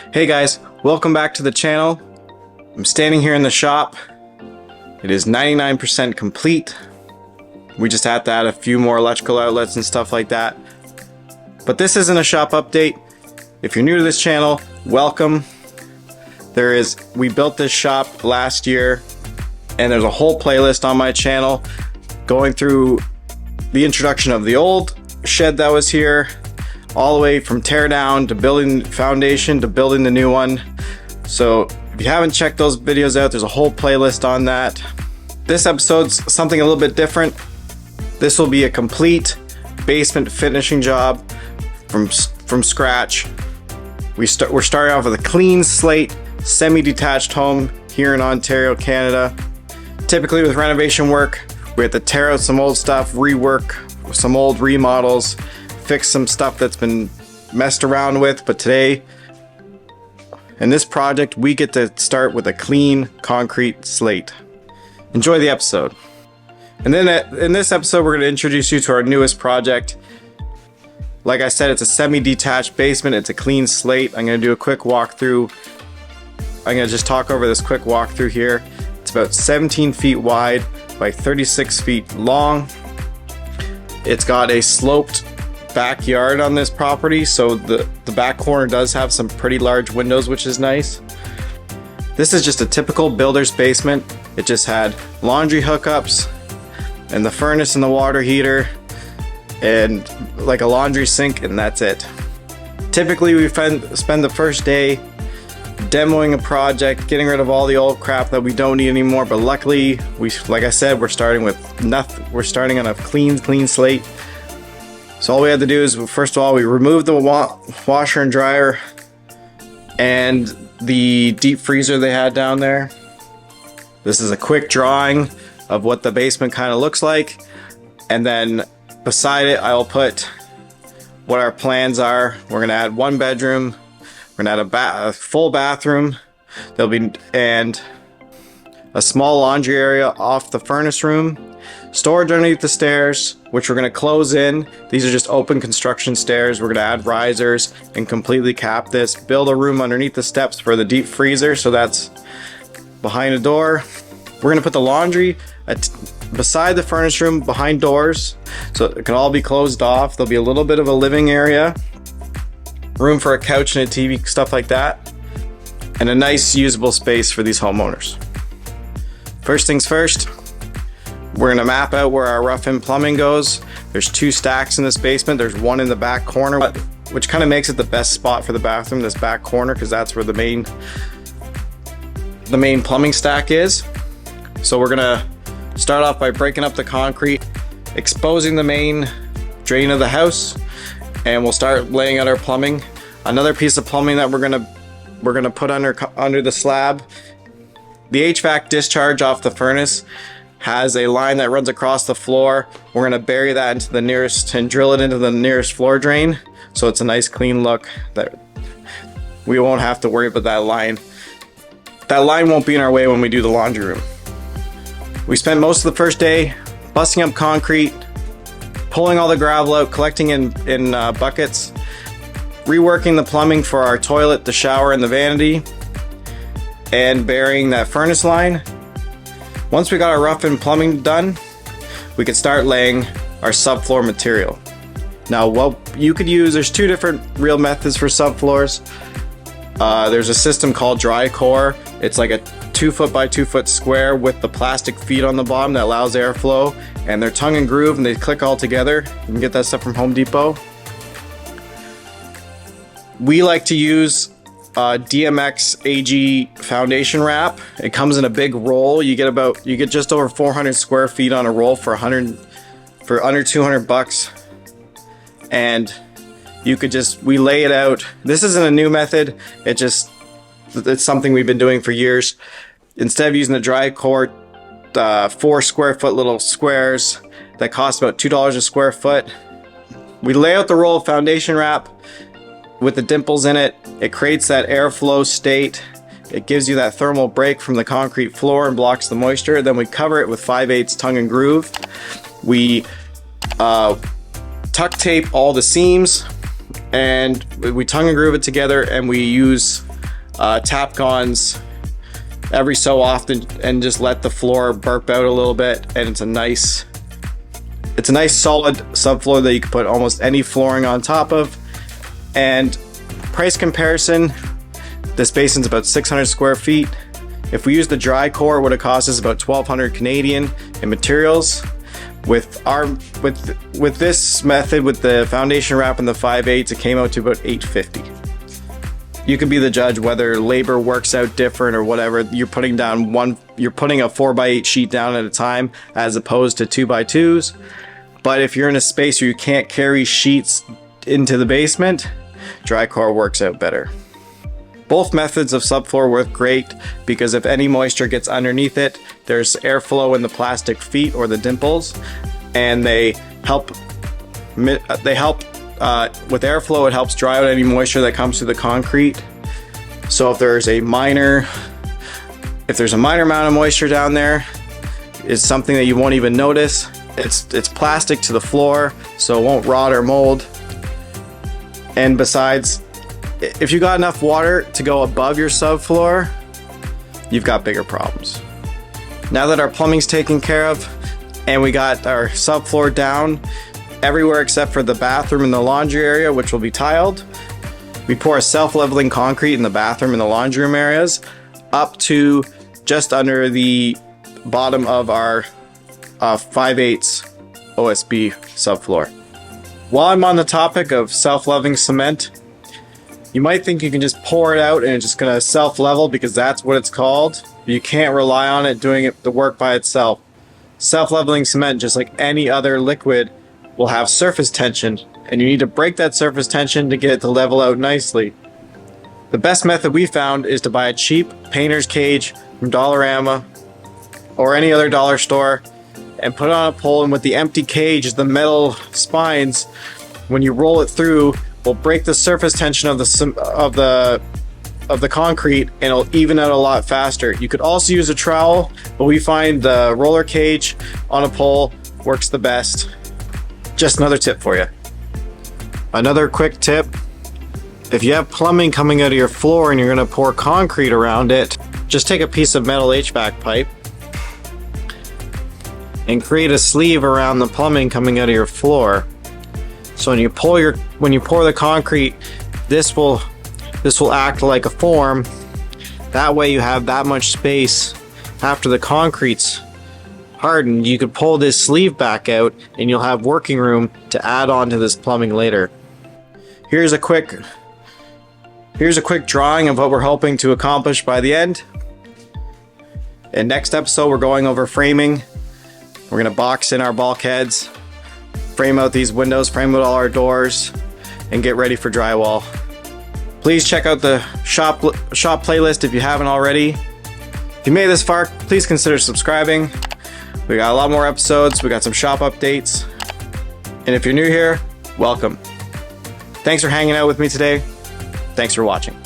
Hey guys, welcome back to the channel. I'm standing here in the shop. It is 99% complete. We just had to add a few more electrical outlets and stuff like that. But this isn't a shop update. If you're new to this channel, welcome. We built this shop last year, and there's a whole playlist on my channel going through the introduction of the old shed that was here, all the way from tear down to building foundation to building the new one. So if you haven't checked those videos out, there's a whole playlist on that. This episode's something a little bit different. This will be a complete basement finishing job from scratch. We're starting off with a clean slate, semi-detached home here in Ontario, Canada. Typically with renovation work, we have to tear out some old stuff, rework some old remodels, fix some stuff that's been messed around with. But today, in this project, we get to start with a clean concrete slate. Enjoy the episode. And then in this episode, we're going to introduce you to our newest project. Like I said, it's a semi-detached basement. It's a clean slate. I'm going to do a quick walkthrough. I'm going to just talk over this quick walkthrough here. It's about 17 feet wide by 36 feet long. It's got a sloped backyard on this property, so the back corner does have some pretty large windows, which is nice. This is just a typical builder's basement. It just had laundry hookups and the furnace and the water heater and like a laundry sink, and that's it. Typically we spend the first day demoing a project, getting rid of all the old crap that we don't need anymore, but luckily, like I said, we're starting with nothing. We're starting on a clean slate. So all we had to do is, first of all, we removed the washer and dryer and the deep freezer they had down there. This is a quick drawing of what the basement kind of looks like. And then beside it, I'll put what our plans are. We're gonna add one bedroom. We're gonna add a full bathroom. And a small laundry area off the furnace room. Storage underneath the stairs, which we're going to close in. These are just open construction stairs. We're going to add risers and completely cap this. Build a room underneath the steps for the deep freezer, so that's behind a door. We're going to put the laundry beside the furnace room, behind doors, so it can all be closed off. There'll be a little bit of a living area, room for a couch and a TV, stuff like that, and a nice usable space for these homeowners. First things first, we're going to map out where our rough-in plumbing goes. There's 2 stacks in this basement. There's one in the back corner, which kind of makes it the best spot for the bathroom, this back corner, because that's where the main plumbing stack is. So we're going to start off by breaking up the concrete, exposing the main drain of the house, and we'll start laying out our plumbing. Another piece of plumbing that we're going to put under the slab. The HVAC discharge off the furnace has a line that runs across the floor. We're going to bury that into the nearest and drill it into the nearest floor drain, so it's a nice clean look that we won't have to worry about that line. That line won't be in our way when we do the laundry room. We spent most of the first day busting up concrete, pulling all the gravel out, collecting in buckets, reworking the plumbing for our toilet, the shower, and the vanity, and burying that furnace line. Once we got our rough-in plumbing done, we could start laying our subfloor material. Now, what you could use, there's 2 different real methods for subfloors. There's a system called dry core. It's like a 2 foot by 2 foot square with the plastic feet on the bottom that allows airflow, and they're tongue and groove and they click all together. You can get that stuff from Home Depot. We like to use DMX AG foundation wrap. It comes in a big roll. You get just over 400 square feet on a roll for under $200, and we lay it out. This isn't a new method. It's something we've been doing for years. Instead of using the dry core 4 square foot little squares that cost about $2 a square foot, we lay out the roll of foundation wrap with the dimples in it. It creates that airflow state. It gives you that thermal break from the concrete floor and blocks the moisture. Then we cover it with 5/8 tongue and groove. We tuck tape all the seams, and we tongue and groove it together, and we use tap guns every so often and just let the floor burp out a little bit, and it's a nice solid subfloor that you can put almost any flooring on top of. And price comparison, this basin's about 600 square feet. If we use the dry core, it would have cost us about 1,200 Canadian in materials. With this method, with the foundation wrap and the 5/8, it came out to about 850. You can be the judge whether labor works out different or whatever. You're putting a 4x8 sheet down at a time as opposed to 2x2s. But if you're in a space where you can't carry sheets into the basement, dry core works out better. Both methods of subfloor work great because if any moisture gets underneath it, there's airflow in the plastic feet or the dimples, and they help with airflow. It helps dry out any moisture that comes through the concrete. So if there's a minor amount of moisture down there, it's something that you won't even notice. It's plastic to the floor, so it won't rot or mold. And besides, if you got enough water to go above your subfloor, you've got bigger problems. Now that our plumbing's taken care of and we got our subfloor down everywhere except for the bathroom and the laundry area, which will be tiled, we pour a self-leveling concrete in the bathroom and the laundry room areas up to just under the bottom of our 5/8 OSB subfloor. While I'm on the topic of self-leveling cement, you might think you can just pour it out and it's just gonna self-level because that's what it's called. You can't rely on it doing the work by itself. Self-leveling cement, just like any other liquid, will have surface tension, and you need to break that surface tension to get it to level out nicely. The best method we found is to buy a cheap painter's cage from Dollarama or any other dollar store and put it on a pole, and with the empty cage, the metal spines, when you roll it through, will break the surface tension of the concrete, and it'll even out a lot faster. You could also use a trowel, but we find the roller cage on a pole works the best. Just another tip for you. Another quick tip: if you have plumbing coming out of your floor and you're going to pour concrete around it, just take a piece of metal HVAC pipe and create a sleeve around the plumbing coming out of your floor. So when you pour the concrete, this will act like a form. That way you have that much space after the concrete's hardened. You could pull this sleeve back out and you'll have working room to add on to this plumbing later. Here's a quick drawing of what we're hoping to accomplish by the end. In next episode, we're going over framing. We're gonna box in our bulkheads, frame out these windows, frame out all our doors, and get ready for drywall. Please check out the shop playlist if you haven't already. If you made it this far, please consider subscribing. We got a lot more episodes, we got some shop updates. And if you're new here, welcome. Thanks for hanging out with me today. Thanks for watching.